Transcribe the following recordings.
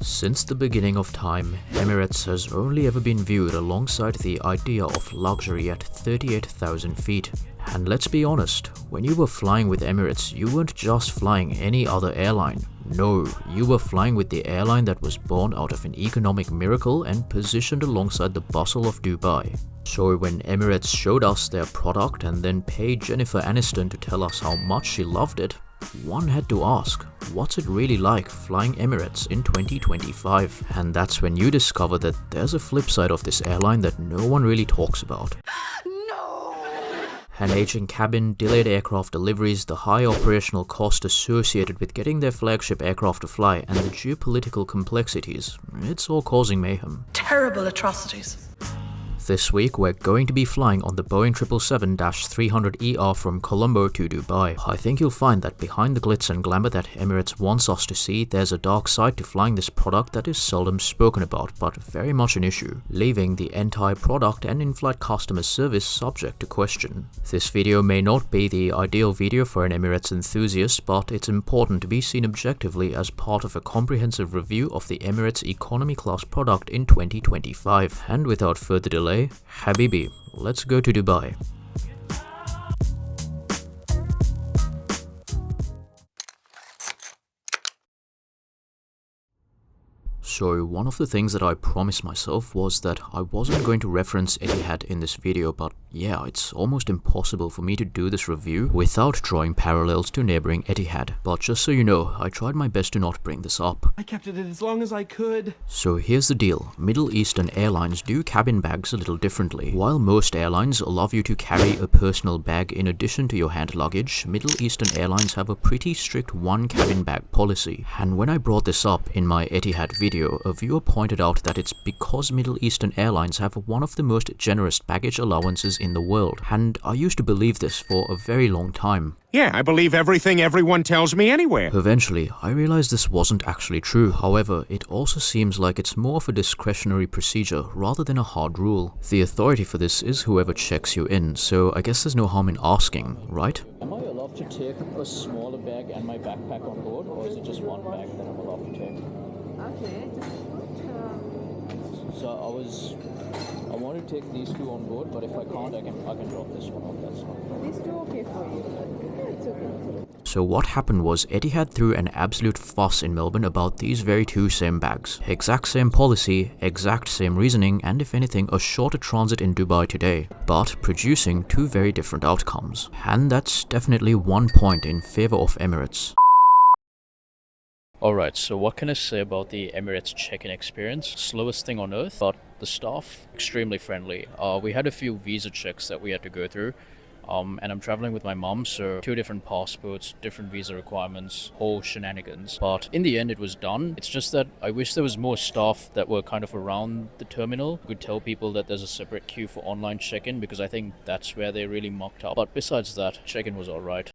Since the beginning of time, Emirates has only ever been viewed alongside the idea of luxury at 38,000 feet. And let's be honest, when you were flying with Emirates, you weren't just flying any other airline. No, you were flying with the airline that was born out of an economic miracle and positioned alongside the bustle of Dubai. So when Emirates showed us their product and then paid Jennifer Aniston to tell us how much she loved it, one had to ask, what's it really like flying Emirates in 2025? And that's when you discover that there's a flip side of this airline that no one really talks about. An aging cabin, delayed aircraft deliveries, the high operational cost associated with getting their flagship aircraft to fly, and the geopolitical complexities, it's all causing mayhem. Terrible atrocities. This week, we're going to be flying on the Boeing 777-300ER from Colombo to Dubai. I think you'll find that behind the glitz and glamour that Emirates wants us to see, there's a dark side to flying this product that is seldom spoken about, but very much an issue, leaving the entire product and in-flight customer service subject to question. This video may not be the ideal video for an Emirates enthusiast, but it's important to be seen objectively as part of a comprehensive review of the Emirates Economy Class product in 2025. And without further delay, Habibi, let's go to Dubai. So one of the things that I promised myself was that I wasn't going to reference Etihad in this video, but yeah, it's almost impossible for me to do this review without drawing parallels to neighboring Etihad. But just so you know, I tried my best to not bring this up. I kept it as long as I could. So here's the deal. Middle Eastern airlines do cabin bags a little differently. While most airlines allow you to carry a personal bag in addition to your hand luggage, Middle Eastern airlines have a pretty strict one cabin bag policy. And when I brought this up in my Etihad video, a viewer pointed out that it's because Middle Eastern airlines have one of the most generous baggage allowances in the world. And I used to believe this for a very long time. Yeah, I believe everything everyone tells me anywhere. Eventually, I realized this wasn't actually true. However, it also seems like it's more of a discretionary procedure rather than a hard rule. The authority for this is whoever checks you in, so I guess there's no harm in asking, right? Am I allowed to take a smaller bag and my backpack on board, or is it just one bag that I'm allowed to take? Okay, So I want to take these two on board, but if I can't, I can drop this one off. That's fine. these two okay for you? Yeah, it's okay. So what happened was Etihad threw an absolute fuss in Melbourne about these very two same bags. Exact same policy, exact same reasoning, and if anything, a shorter transit in Dubai today, but producing two very different outcomes. And that's definitely one point in favor of Emirates. Alright, so what can I say about the Emirates check-in experience? Slowest thing on earth, but the staff, extremely friendly. We had a few visa checks that we had to go through. And I'm traveling with my mom, so 2 different passports, different visa requirements, whole shenanigans. But in the end, it was done. It's just that I wish there was more staff that were kind of around the terminal who could tell people that there's a separate queue for online check-in, because I think that's where they really mucked up. But besides that, check-in was alright.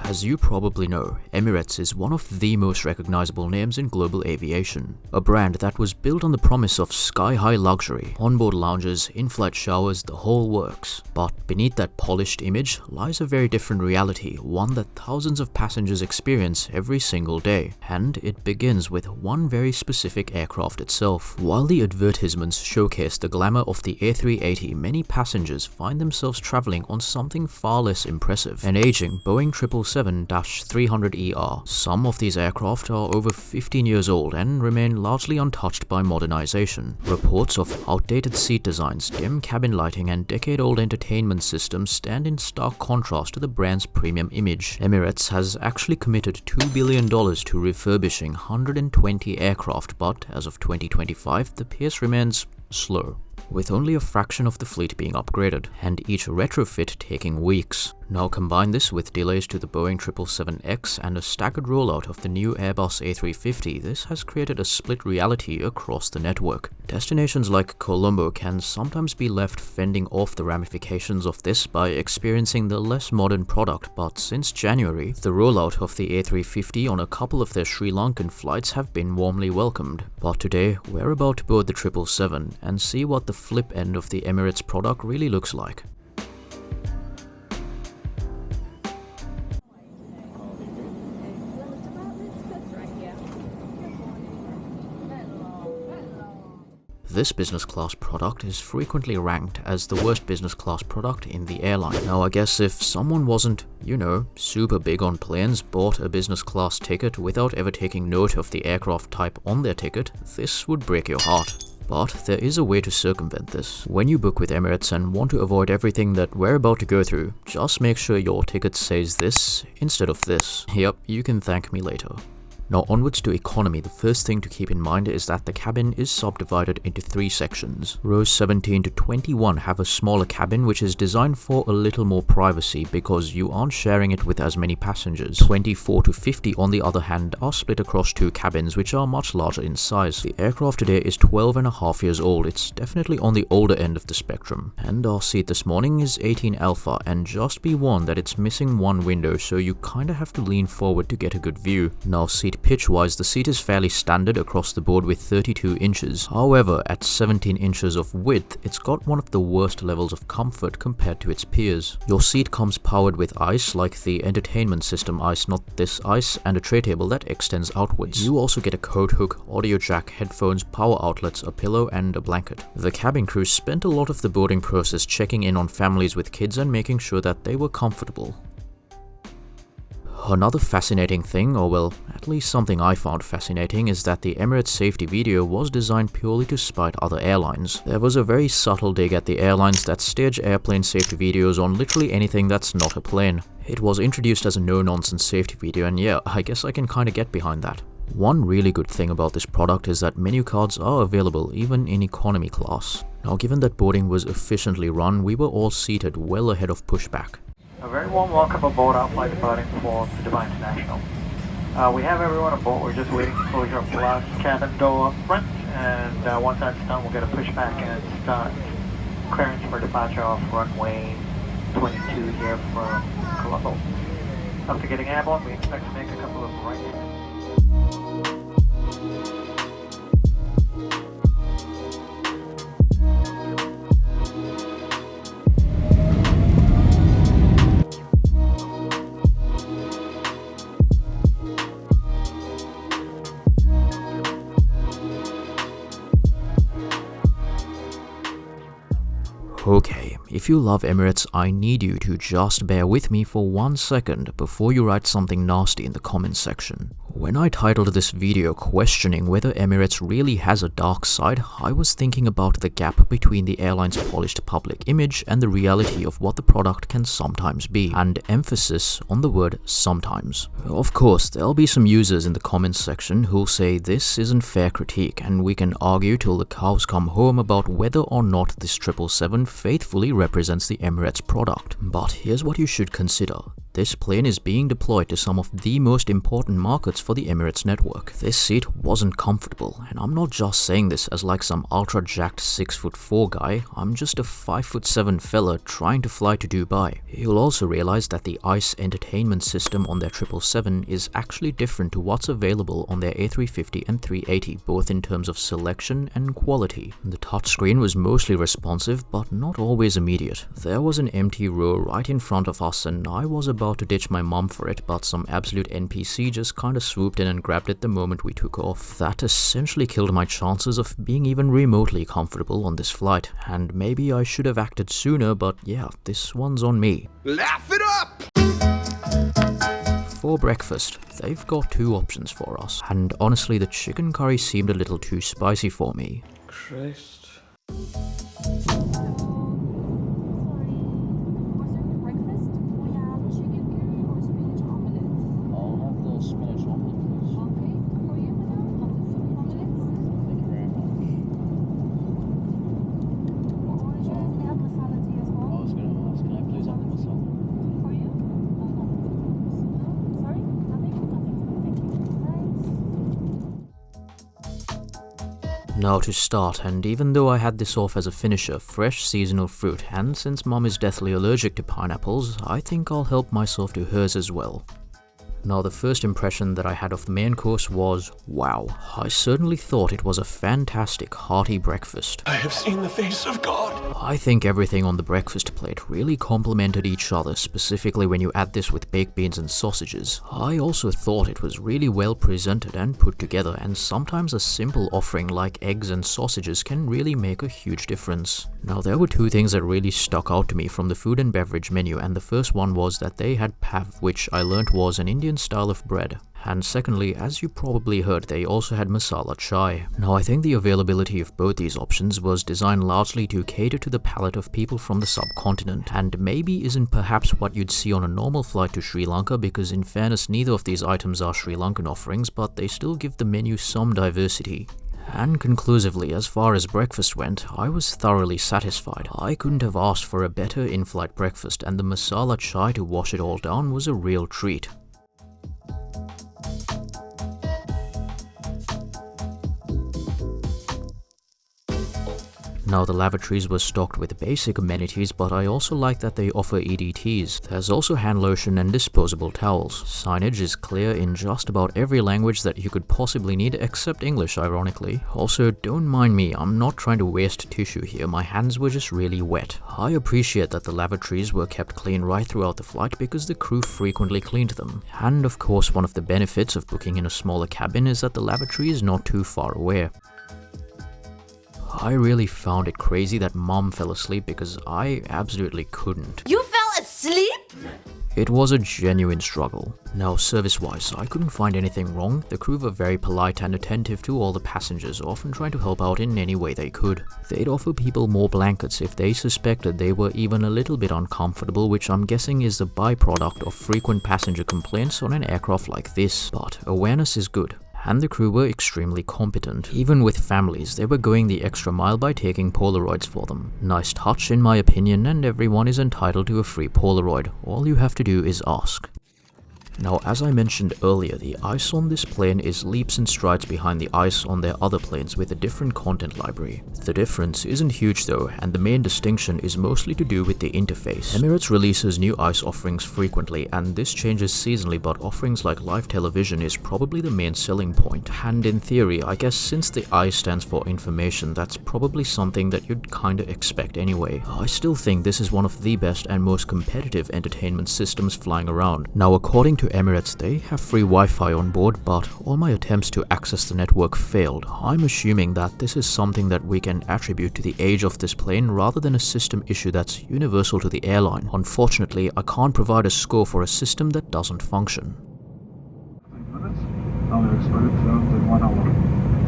As you probably know, Emirates is one of the most recognizable names in global aviation. A brand that was built on the promise of sky-high luxury, onboard lounges, in-flight showers, the whole works. But beneath that polished image lies a very different reality, one that thousands of passengers experience every single day. And it begins with one very specific aircraft itself. While the advertisements showcase the glamour of the A380, many passengers find themselves traveling on something far less impressive, an aging Boeing 777-300ER. Some of these aircraft are over 15 years old and remain largely untouched by modernization. Reports of outdated seat designs, dim cabin lighting, and decade-old entertainment systems stand in stark contrast to the brand's premium image. Emirates has actually committed $2 billion to refurbishing 120 aircraft, but as of 2025, the pace remains slow, with only a fraction of the fleet being upgraded, and each retrofit taking weeks. Now combine this with delays to the Boeing 777X and a staggered rollout of the new Airbus A350, this has created a split reality across the network. Destinations like Colombo can sometimes be left fending off the ramifications of this by experiencing the less modern product, but since January, the rollout of the A350 on a couple of their Sri Lankan flights have been warmly welcomed. But today, we're about to board the 777 and see what the flip end of the Emirates product really looks like. This business class product is frequently ranked as the worst business class product in the airline. Now I guess if someone wasn't, super big on planes, bought a business class ticket without ever taking note of the aircraft type on their ticket, this would break your heart. But there is a way to circumvent this. When you book with Emirates and want to avoid everything that we're about to go through, just make sure your ticket says this instead of this. Yep, you can thank me later. Now onwards to economy, the first thing to keep in mind is that the cabin is subdivided into 3 sections. Rows 17 to 21 have a smaller cabin which is designed for a little more privacy because you aren't sharing it with as many passengers. 24 to 50 on the other hand are split across 2 cabins which are much larger in size. The aircraft today is 12.5 years old, it's definitely on the older end of the spectrum. And our seat this morning is 18 Alpha, and just be warned that it's missing one window, so you kinda have to lean forward to get a good view. Now seat pitch-wise, the seat is fairly standard across the board with 32 inches. However, at 17 inches of width, it's got one of the worst levels of comfort compared to its peers. Your seat comes powered with ice, like the entertainment system ice, not this ice, and a tray table that extends outwards. You also get a coat hook, audio jack, headphones, power outlets, a pillow, and a blanket. The cabin crew spent a lot of the boarding process checking in on families with kids and making sure that they were comfortable. Another fascinating thing, or well, at least something I found fascinating, is that the Emirates safety video was designed purely to spite other airlines. There was a very subtle dig at the airlines that stage airplane safety videos on literally anything that's not a plane. It was introduced as a no-nonsense safety video, and yeah, I guess I can kinda get behind that. One really good thing about this product is that menu cards are available even in economy class. Now given that boarding was efficiently run, we were all seated well ahead of pushback. A very warm welcome aboard our flight departing for Dubai International. We have everyone aboard. We're just waiting for closure of the last cabin door up front, and once that's done, we'll get a pushback and start clearance for departure off runway 22 here from Colombo. After getting airborne, we expect to make a couple of right hands. Okay, if you love Emirates, I need you to just bear with me for 1 second before you write something nasty in the comments section. When I titled this video questioning whether Emirates really has a dark side, I was thinking about the gap between the airline's polished public image and the reality of what the product can sometimes be, and emphasis on the word sometimes. Of course, there'll be some users in the comments section who'll say this isn't fair critique, and we can argue till the cows come home about whether or not this 777 faithfully represents the Emirates product. But here's what you should consider. This plane is being deployed to some of the most important markets for the Emirates network. This seat wasn't comfortable, and I'm not just saying this as like some ultra jacked 6'4" guy, I'm just a 5'7" fella trying to fly to Dubai. You'll also realize that the ICE entertainment system on their 777 is actually different to what's available on their A350 and 380, both in terms of selection and quality. The touchscreen was mostly responsive, but not always immediate. There was an empty row right in front of us, and I was about to ditch my mum for it, but some absolute NPC just kinda swooped in and grabbed it the moment we took off. That essentially killed my chances of being even remotely comfortable on this flight, and maybe I should have acted sooner, but yeah, this one's on me. Laugh it up! For breakfast, they've got 2 options for us, and honestly the chicken curry seemed a little too spicy for me. Christ. Now to start, and even though I had this off as a finisher, fresh seasonal fruit, and since mom is deathly allergic to pineapples, I think I'll help myself to hers as well. Now the first impression that I had of the main course was, wow, I certainly thought it was a fantastic hearty breakfast. I have seen the face of God. I think everything on the breakfast plate really complemented each other, specifically when you add this with baked beans and sausages. I also thought it was really well presented and put together, and sometimes a simple offering like eggs and sausages can really make a huge difference. Now there were two things that really stuck out to me from the food and beverage menu, and the first one was that they had pav, which I learnt was an Indian style of bread. And secondly, as you probably heard, they also had masala chai. Now I think the availability of both these options was designed largely to cater to the palate of people from the subcontinent, and maybe isn't perhaps what you'd see on a normal flight to Sri Lanka, because in fairness neither of these items are Sri Lankan offerings, but they still give the menu some diversity. And conclusively, as far as breakfast went, I was thoroughly satisfied. I couldn't have asked for a better in-flight breakfast, and the masala chai to wash it all down was a real treat. Now the lavatories were stocked with basic amenities, but I also like that they offer EDTs. There's also hand lotion and disposable towels. Signage is clear in just about every language that you could possibly need, except English ironically. Also, don't mind me, I'm not trying to waste tissue here, my hands were just really wet. I appreciate that the lavatories were kept clean right throughout the flight because the crew frequently cleaned them. And of course, one of the benefits of booking in a smaller cabin is that the lavatory is not too far away. I really found it crazy that Mom fell asleep because I absolutely couldn't. You fell asleep? It was a genuine struggle. Now service-wise, I couldn't find anything wrong. The crew were very polite and attentive to all the passengers, often trying to help out in any way they could. They'd offer people more blankets if they suspected they were even a little bit uncomfortable, which I'm guessing is the byproduct of frequent passenger complaints on an aircraft like this. But awareness is good. And the crew were extremely competent. Even with families, they were going the extra mile by taking Polaroids for them. Nice touch in my opinion, and everyone is entitled to a free Polaroid. All you have to do is ask. Now, as I mentioned earlier, the ice on this plane is leaps and strides behind the ice on their other planes with a different content library. The difference isn't huge though, and the main distinction is mostly to do with the interface. Emirates releases new ice offerings frequently, and this changes seasonally, but offerings like live television is probably the main selling point. And in theory, I guess since the I stands for information, that's probably something that you'd kinda expect anyway. I still think this is one of the best and most competitive entertainment systems flying around. Now, according to Emirates, they have free Wi-Fi on board, but all my attempts to access the network failed. I'm assuming that this is something that we can attribute to the age of this plane rather than a system issue that's universal to the airline. Unfortunately, I can't provide a score for a system that doesn't function. Now we expect around in 1 hour.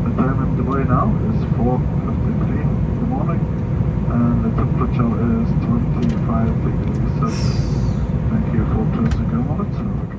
The time in Dubai now is 4:53 in the morning, and the temperature is 25 degrees Celsius. Thank you for choosing Emirates.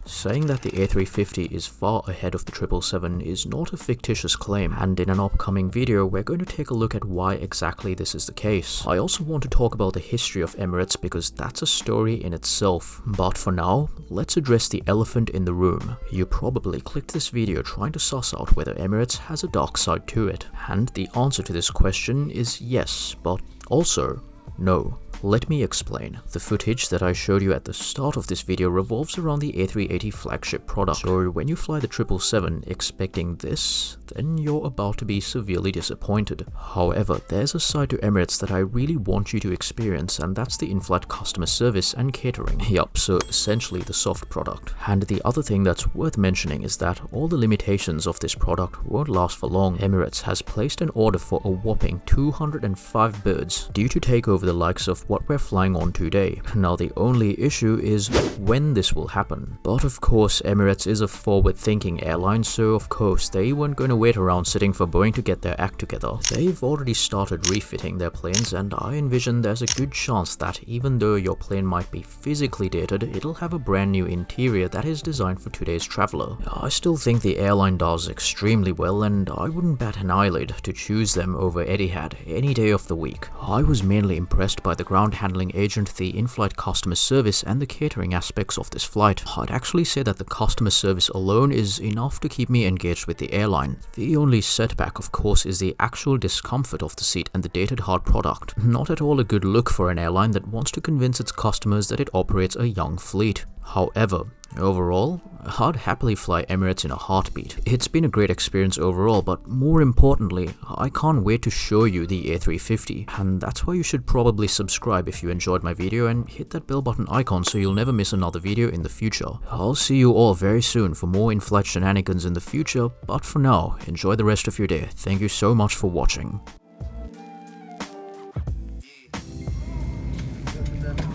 Saying that the A350 is far ahead of the 777 is not a fictitious claim, and in an upcoming video we're going to take a look at why exactly this is the case. I also want to talk about the history of Emirates because that's a story in itself. But for now, let's address the elephant in the room. You probably clicked this video trying to suss out whether Emirates has a dark side to it, and the answer to this question is yes, but also no. Let me explain. The footage that I showed you at the start of this video revolves around the A380 flagship product, so when you fly the 777 expecting this, then you're about to be severely disappointed. However, there's a side to Emirates that I really want you to experience, and that's the in-flight customer service and catering. Yup, so essentially the soft product. And the other thing that's worth mentioning is that all the limitations of this product won't last for long. Emirates has placed an order for a whopping 205 birds, due to take over the likes of what we're flying on today. Now the only issue is when this will happen. But of course Emirates is a forward-thinking airline, so of course they weren't going to wait around sitting for Boeing to get their act together. They've already started refitting their planes, and I envision there's a good chance that even though your plane might be physically dated, it'll have a brand new interior that is designed for today's traveler. I still think the airline does extremely well, and I wouldn't bat an eyelid to choose them over Etihad any day of the week. I was mainly impressed by the ground handling agent, the in-flight customer service, and the catering aspects of this flight. I'd actually say that the customer service alone is enough to keep me engaged with the airline. The only setback, of course, is the actual discomfort of the seat and the dated hard product. Not at all a good look for an airline that wants to convince its customers that it operates a young fleet. However, overall, I'd happily fly Emirates in a heartbeat. It's been a great experience overall, but more importantly, I can't wait to show you the A350, and that's why you should probably subscribe if you enjoyed my video and hit that bell button icon so you'll never miss another video in the future. I'll see you all very soon for more in-flight shenanigans in the future, but for now, enjoy the rest of your day. Thank you so much for watching.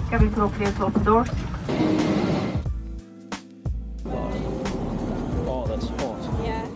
Cabin crew, please close the doors. Oh, that's hot. Yeah.